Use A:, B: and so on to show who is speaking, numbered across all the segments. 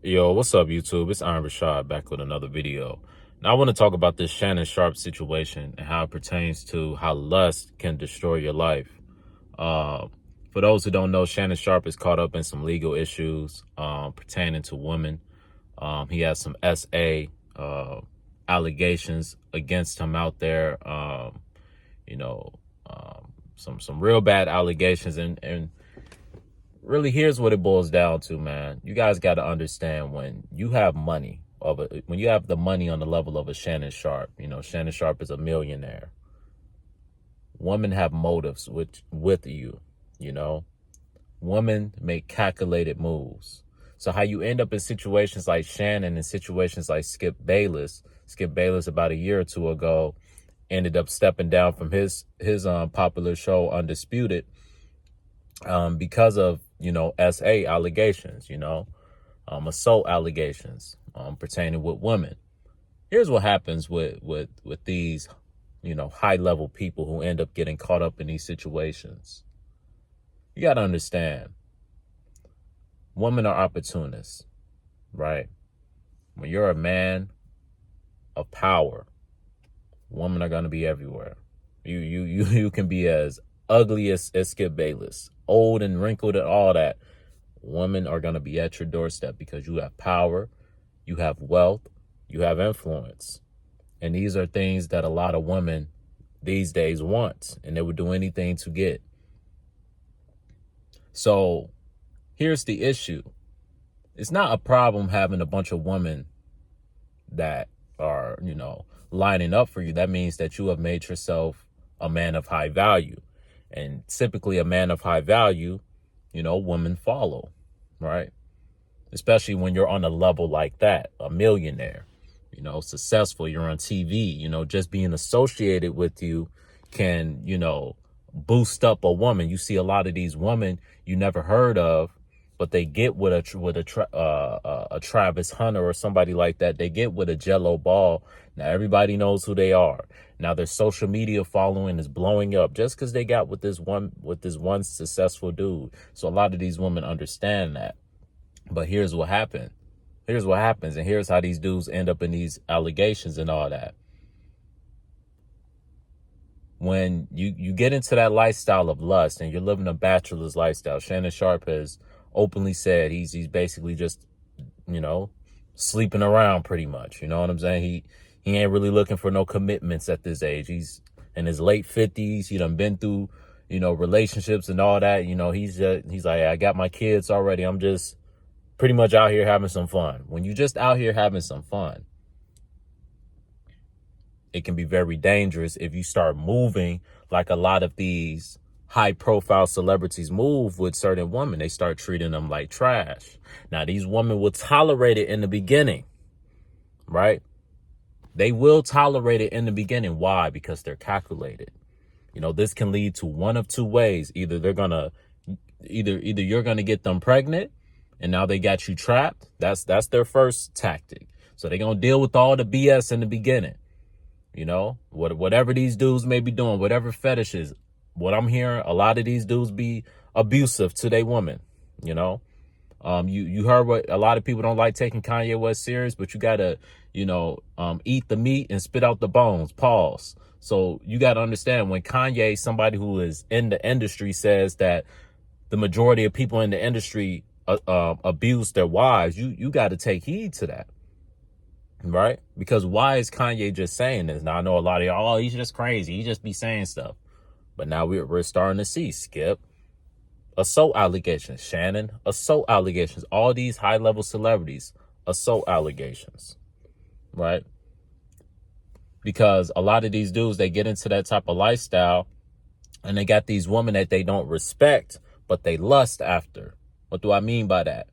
A: Yo, what's up, YouTube? It's Richawd back with another video. Now, I want to talk about this Shannon Sharpe situation and how it pertains to how lust can destroy your life. For those who don't know, Shannon Sharpe is caught up in some legal issues pertaining to women. He has some SA allegations against him out there. You know, some real bad allegations, and really, here's what it boils down to, man. You guys got to understand, when you have money when you have the money on the level of a Shannon Sharpe, Shannon Sharpe is a millionaire. Women have motives with you, you know. Women make calculated moves. So how you end up in situations like Shannon and situations like Skip Bayless about a year or two ago ended up stepping down from his popular show Undisputed because of SA allegations, assault allegations pertaining with women. Here's what happens with these high level people who end up getting caught up in these situations. You got to understand, women are opportunists, right? When you're a man of power, women are going to be everywhere. You can be as ugly as Skip Bayless, old and wrinkled and all that. Women are going to be at your doorstep because you have power, you have wealth, you have influence. And these are things that a lot of women these days want, and they would do anything to get. So here's the issue. It's not a problem having a bunch of women that are, lining up for you. That means that you have made yourself a man of high value. And typically a man of high value, women follow, right? Especially when you're on a level like that, a millionaire, successful, you're on TV, just being associated with you can, boost up a woman. You see a lot of these women you never heard of, but they get with a Travis Hunter or somebody like that. They get with a Jello Ball. Now everybody knows who they are. Now their social media following is blowing up just because they got with this one successful dude. So a lot of these women understand that. But here's what happened. Here's what happens, and here's how these dudes end up in these allegations and all that. When you get into that lifestyle of lust and you're living a bachelor's lifestyle, Shannon Sharpe has openly said he's basically just, sleeping around pretty much. You know what I'm saying? He ain't really looking for no commitments at this age. He's in his late 50s. He done been through, relationships and all that. He's like, I got my kids already. I'm just pretty much out here having some fun. When you just out here having some fun, it can be very dangerous if you start moving like a lot of these high profile celebrities move with certain women. They start treating them like trash. Now, these women will tolerate it in the beginning, right? They will tolerate it in the beginning. Why? Because they're calculated. This can lead to one of two ways. Either you're going to get them pregnant and now they got you trapped. That's their first tactic. So they're going to deal with all the BS in the beginning. Whatever these dudes may be doing, whatever fetishes, what I'm hearing, a lot of these dudes be abusive to their women. You heard what a lot of people don't like taking Kanye West serious, but you gotta, eat the meat and spit out the bones. Pause. So you gotta understand, when Kanye, somebody who is in the industry, says that the majority of people in the industry abuse their wives, you got to take heed to that. Right? Because why is Kanye just saying this? Now, I know a lot of y'all, he's just crazy. He just be saying stuff. But now we're starting to see Skip, assault allegations, Shannon, assault allegations, all these high level celebrities, assault allegations, right? Because a lot of these dudes, they get into that type of lifestyle and they got these women that they don't respect, but they lust after. What do I mean by that?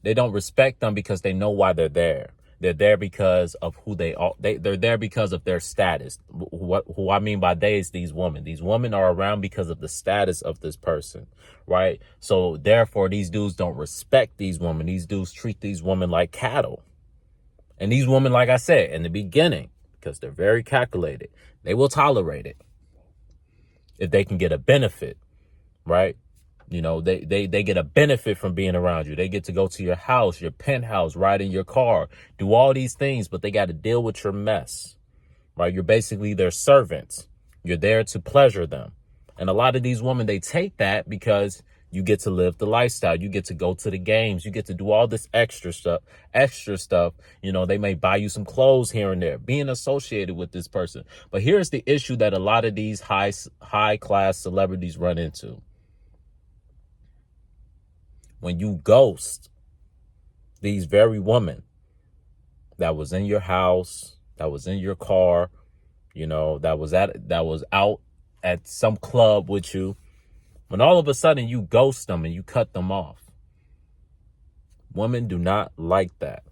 A: They don't respect them because they know why they're there. They're there because of who they are. They're there because of their status. Who I mean by they is these women. These women are around because of the status of this person, right? So therefore, these dudes don't respect these women. These dudes treat these women like cattle. And these women, like I said in the beginning, because they're very calculated, they will tolerate it if they can get a benefit, right? You know, they get a benefit from being around you. They get to go to your house, your penthouse, ride in your car, do all these things, but they got to deal with your mess, right? You're basically their servants. You're there to pleasure them. And a lot of these women, they take that because you get to live the lifestyle. You get to go to the games. You get to do all this extra stuff. You know, they may buy you some clothes here and there, being associated with this person. But here's the issue that a lot of these high class celebrities run into. When you ghost these very women that was in your house, that was in your car, you know, that was out at some club with you, when all of a sudden you ghost them and you cut them off, women do not like that.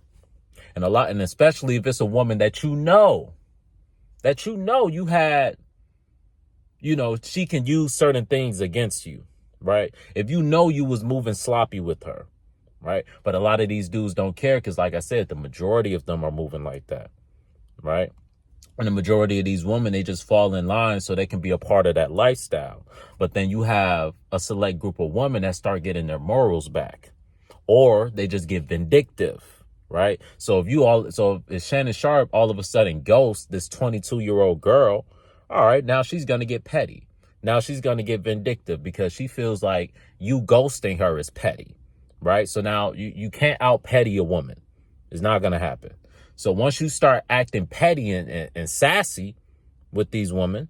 A: And especially if it's a woman that you know you had, you know, she can use certain things against you, right? If you know you was moving sloppy with her, right? But a lot of these dudes don't care because, like I said, the majority of them are moving like that, right? And the majority of these women, they just fall in line so they can be a part of that lifestyle. But then you have a select group of women that start getting their morals back, or they just get vindictive, right? So if Shannon Sharpe all of a sudden ghosts this 22-year-old girl, all right, now she's going to get petty. Now she's going to get vindictive because she feels like you ghosting her is petty, right? So now you can't out petty a woman. It's not going to happen. So once you start acting petty and sassy with these women,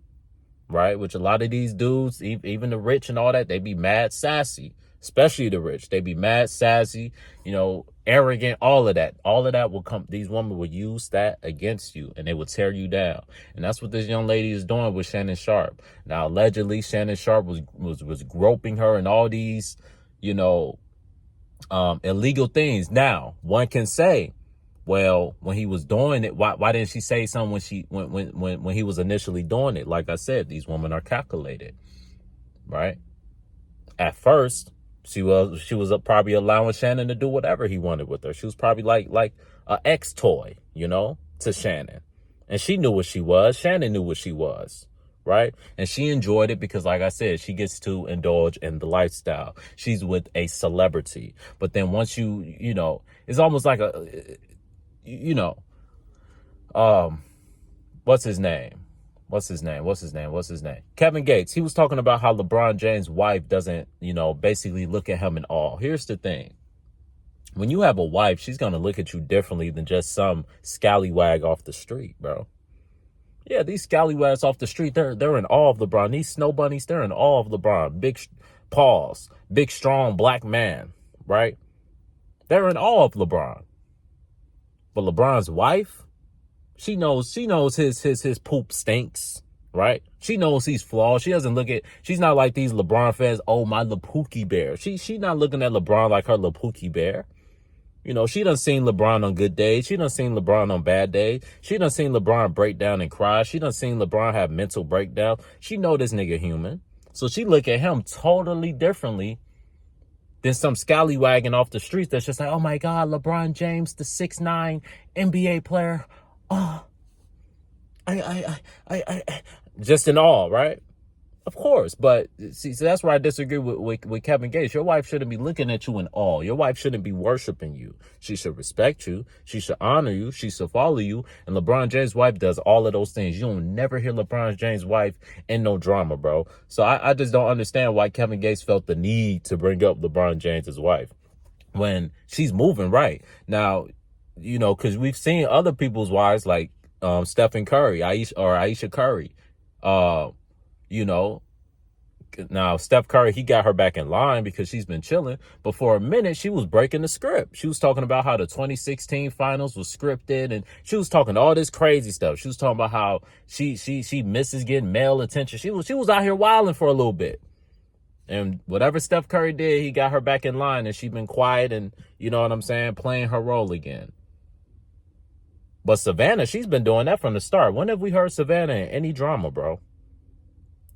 A: right, which a lot of these dudes, even the rich and all that, they be mad sassy, especially the rich. They be mad sassy, you know, arrogant, all of that. All of that will come. These women will use that against you and they will tear you down. And that's what this young lady is doing with Shannon Sharpe. Now, allegedly, Shannon Sharpe was groping her and all these, you know, illegal things. Now, one can say, well, when he was doing it, why didn't she say something when he was initially doing it? Like I said, these women are calculated, right? At first, she was probably allowing Shannon to do whatever he wanted with her. She was probably like an ex toy, you know, to Shannon, and she knew what she was. Shannon knew what she was, right? And she enjoyed it because, like I said, she gets to indulge in the lifestyle. She's with a celebrity, but then once you know, it's almost like you know, what's his name? Kevin Gates. He was talking about how LeBron James' wife doesn't, you know, basically look at him in awe. Here's the thing. When you have a wife, she's going to look at you differently than just some scallywag off the street, bro. Yeah, these scallywags off the street, they're in awe of LeBron. These snow bunnies, they're in awe of LeBron. Big paws, big, strong black man, right? They're in awe of LeBron. But LeBron's wife, she knows his poop stinks, right? She knows he's flawed. She's not like these LeBron fans, oh, my LaPookie bear. She not looking at LeBron like her LaPookie bear. You know, she done seen LeBron on good days. She done seen LeBron on bad days. She done seen LeBron break down and cry. She done seen LeBron have mental breakdown. She know this nigga human. So she look at him totally differently than some scallywagging off the streets that's just like, oh my God, LeBron James, the 6'9" NBA player. Oh, I just in awe, right? Of course. But see, so that's where I disagree with Kevin Gates. Your wife shouldn't be looking at you in awe. Your wife shouldn't be worshiping you. She should respect you. She should honor you. She should follow you. And LeBron James' wife does all of those things. You don't never hear LeBron James' wife in no drama, bro. So I just don't understand why Kevin Gates felt the need to bring up LeBron James' wife when she's moving right. Now, you know, because we've seen other people's wives like Stephen Curry, Aisha Curry. You know, now Steph Curry, he got her back in line because she's been chilling. But for a minute, she was breaking the script. She was talking about how the 2016 finals was scripted, and she was talking all this crazy stuff. She was talking about how she misses getting male attention. She was out here wilding for a little bit. And whatever Steph Curry did, he got her back in line, and she's been quiet and, you know what I'm saying, playing her role again. But Savannah, she's been doing that from the start. When have we heard Savannah in any drama, bro?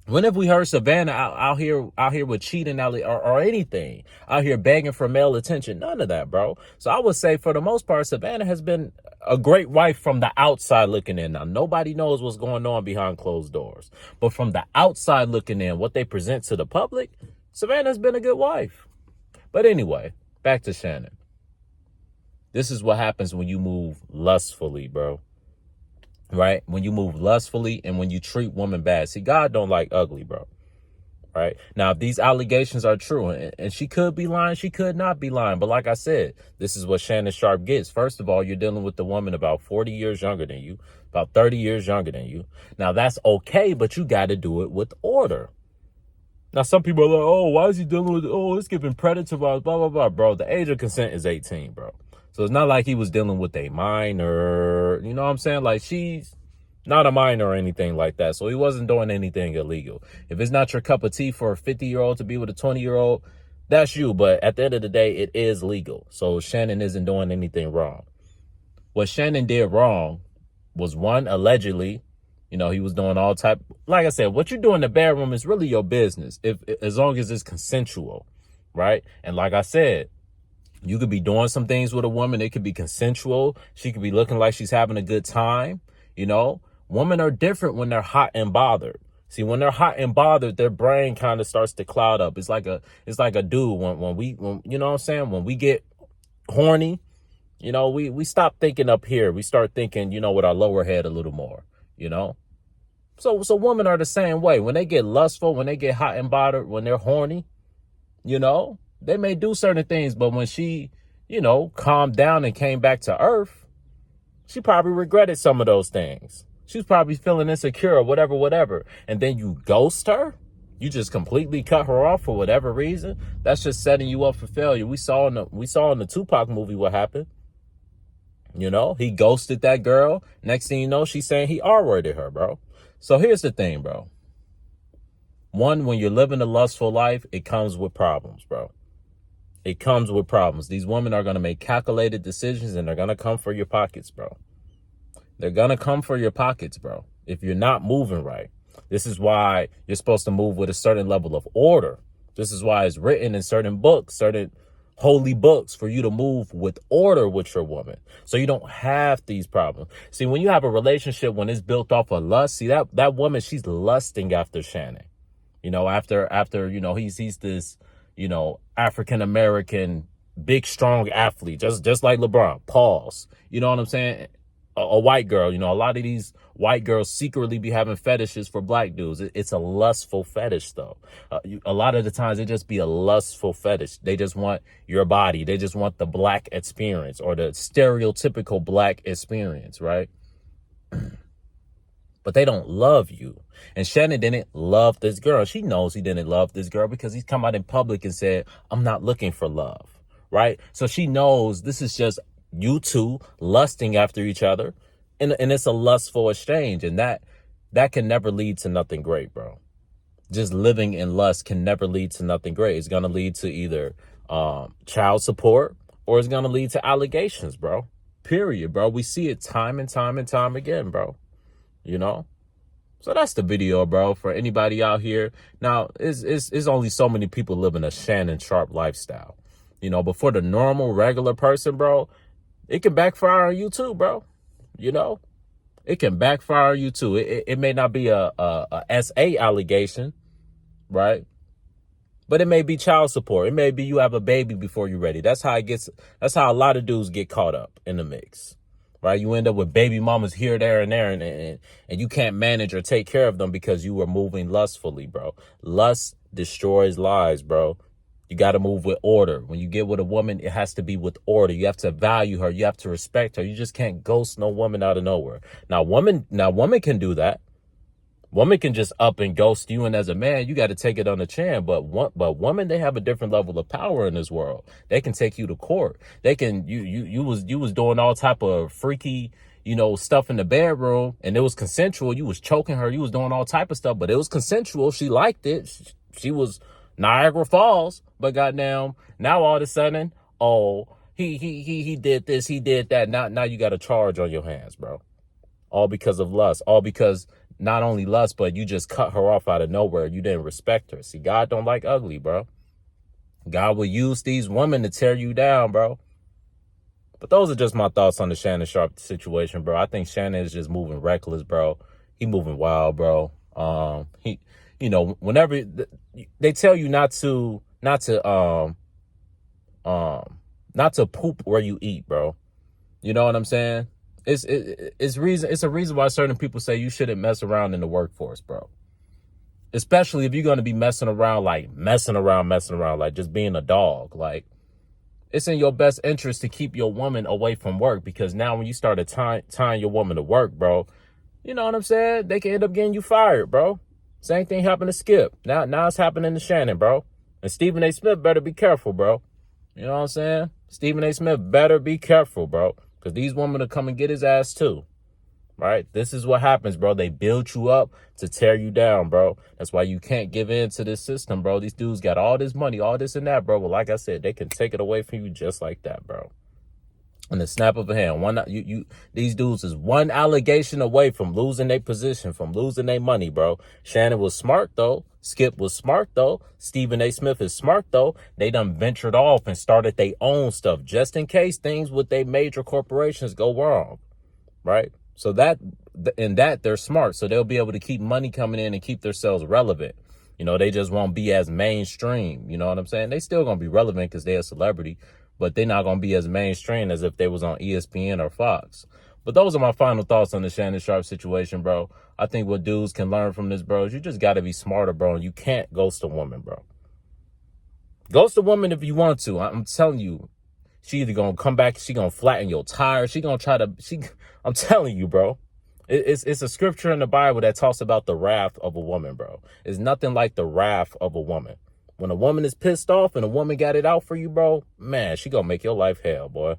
A: When have we heard Savannah out here with cheating or anything, out here begging for male attention? None of that, bro. So I would say for the most part, Savannah has been a great wife from the outside looking in. Now, nobody knows what's going on behind closed doors. But from the outside looking in, what they present to the public, Savannah's been a good wife. But anyway, back to Shannon. This is what happens when you move lustfully, bro. Right? When you move lustfully and when you treat women bad. See, God don't like ugly, bro. Right? Now, if these allegations are true, and she could be lying, she could not be lying. But like I said, this is what Shannon Sharpe gets. First of all, you're dealing with a woman about 40 years younger than you, about 30 years younger than you. Now, that's okay, but you got to do it with order. Now, some people are like, oh, why is he dealing with, oh, it's giving predator blah, blah, blah. Bro, the age of consent is 18, bro. So it's not like he was dealing with a minor, you know what I'm saying? Like, she's not a minor or anything like that. So he wasn't doing anything illegal. If it's not your cup of tea for a 50-year-old to be with a 20-year-old, that's you. But at the end of the day, it is legal. So Shannon isn't doing anything wrong. What Shannon did wrong was, one, allegedly, you know, he was doing all type. Like I said, what you do in the bedroom is really your business, as long as it's consensual, right? And like I said, you could be doing some things with a woman. It could be consensual. She could be looking like she's having a good time. You know, women are different when they're hot and bothered. See, when they're hot and bothered, their brain kind of starts to cloud up. It's like a dude when you know what I'm saying? When we get horny, you know, we stop thinking up here. We start thinking, you know, with our lower head a little more, you know? So women are the same way. When they get lustful, when they get hot and bothered, when they're horny, you know, they may do certain things, but when she, you know, calmed down and came back to earth, she probably regretted some of those things. She's probably feeling insecure or whatever. And then you ghost her. You just completely cut her off for whatever reason. That's just setting you up for failure. We saw in the Tupac movie what happened. You know, he ghosted that girl. Next thing you know, she's saying he R-worded her, bro. So here's the thing, bro. One, when you're living a lustful life, it comes with problems, bro. It comes with problems. These women are going to make calculated decisions, and they're going to come for your pockets, bro. They're going to come for your pockets, bro, if you're not moving right. This is why you're supposed to move with a certain level of order. This is why it's written in certain books, certain holy books, for you to move with order with your woman, so you don't have these problems. See, when you have a relationship, when it's built off of lust, see, that woman, she's lusting after Shannon. You know, after, you know, he's this, you know, African-American, big, strong athlete, just like LeBron. Pause. You know what I'm saying? A white girl, you know, a lot of these white girls secretly be having fetishes for black dudes. It's a lustful fetish, though. A lot of the times it just be a lustful fetish. They just want your body. They just want the black experience, or the stereotypical black experience, right? But they don't love you. And Shannon didn't love this girl. She knows he didn't love this girl because he's come out in public and said, I'm not looking for love, right? So she knows this is just you two lusting after each other. And it's a lustful exchange. And that can never lead to nothing great, bro. Just living in lust can never lead to nothing great. It's going to lead to either child support, or it's going to lead to allegations, bro. Period, bro. We see it time and time and time again, bro. You know? So that's the video, bro, for anybody out here. Now, it's only so many people living a Shannon Sharpe lifestyle. You know, but for the normal, regular person, bro, it can backfire on you too, bro. You know? It can backfire on you too. It may not be a SA allegation, right? But it may be child support. It may be you have a baby before you're ready. That's how a lot of dudes get caught up in the mix. Right? You end up with baby mamas here, there, and there, and you can't manage or take care of them because you were moving lustfully, bro. Lust destroys lives, bro. You got to move with order. When you get with a woman, it has to be with order. You have to value her. You have to respect her. You just can't ghost no woman out of nowhere. Now, woman can do that. Woman can just up and ghost you, and as a man, you got to take it on the chin. But women, they have a different level of power in this world. They can take you to court. They can you was doing all type of freaky, you know, stuff in the bedroom, and it was consensual. You was choking her. You was doing all type of stuff, but it was consensual. She liked it. She was Niagara Falls. But goddamn, now all of a sudden, oh, he did this, he did that. Now you got a charge on your hands, bro. All because of lust. All because not only lust, but you just cut her off out of nowhere. You didn't respect her. See, God don't like ugly, bro. God will use these women to tear you down, bro. But those are just my thoughts on the Shannon Sharpe situation, bro. I think Shannon is just moving reckless, bro. He moving wild, bro. whenever they tell you not to poop where you eat, bro. You know what I'm saying? It's a reason why certain people say you shouldn't mess around in the workforce, bro. Especially if you're going to be messing around, like just being a dog. Like, it's in your best interest to keep your woman away from work, because now when you start tying your woman to work, bro, you know what I'm saying? They can end up getting you fired, bro. Same thing happened to Skip. Now it's happening to Shannon, bro. And Stephen A. Smith better be careful, bro. You know what I'm saying? Stephen A. Smith better be careful, bro. Because these women will come and get his ass too. Right? This is what happens, bro. They build you up to tear you down, bro. That's why you can't give in to this system, bro. These dudes got all this money, all this and that, bro. But like I said, they can take it away from you just like that, bro. In the snap of a hand. These dudes is one allegation away from losing their position, from losing their money, bro. Shannon was smart, though. Skip was smart, though. Stephen A. Smith is smart, though. They done ventured off and started their own stuff just in case things with their major corporations go wrong, right? So they're smart. So they'll be able to keep money coming in and keep themselves relevant. They just won't be as mainstream. You know what I'm saying? They still going to be relevant because they're a celebrity, but they're not going to be as mainstream as if they was on ESPN or Fox. But those are my final thoughts on the Shannon Sharpe situation, bro. I think what dudes can learn from this, bro, is you just got to be smarter, bro. And you can't ghost a woman, bro. Ghost a woman if you want to. I'm telling you. She either gonna come back, she gonna flatten your tires, I'm telling you, bro. It's a scripture in the Bible that talks about the wrath of a woman, bro. It's nothing like the wrath of a woman. When a woman is pissed off and a woman got it out for you, bro, man, she gonna make your life hell, boy.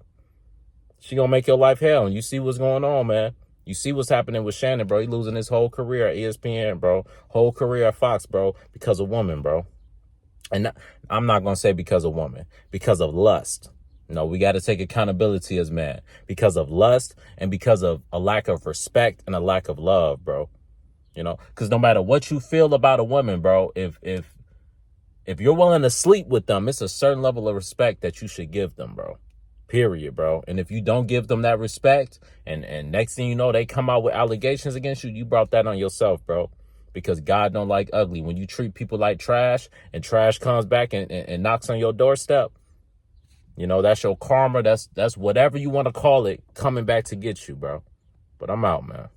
A: She gonna make your life hell, and you see what's going on, man. You see what's happening with Shannon, bro. He losing his whole career at ESPN, bro. Whole career at Fox, bro, because of woman, bro. And I'm not gonna say because of woman, because of lust. No, we got to take accountability as men, because of lust and because of a lack of respect and a lack of love, bro. Because no matter what you feel about a woman, bro, if you're willing to sleep with them, it's a certain level of respect that you should give them, bro. Period, bro. And if you don't give them that respect, and next thing you know, they come out with allegations against you, you brought that on yourself, bro. Because God don't like ugly. When you treat people like trash and trash comes back and knocks on your doorstep, that's your karma. That's whatever you want to call it coming back to get you, bro. But I'm out, man.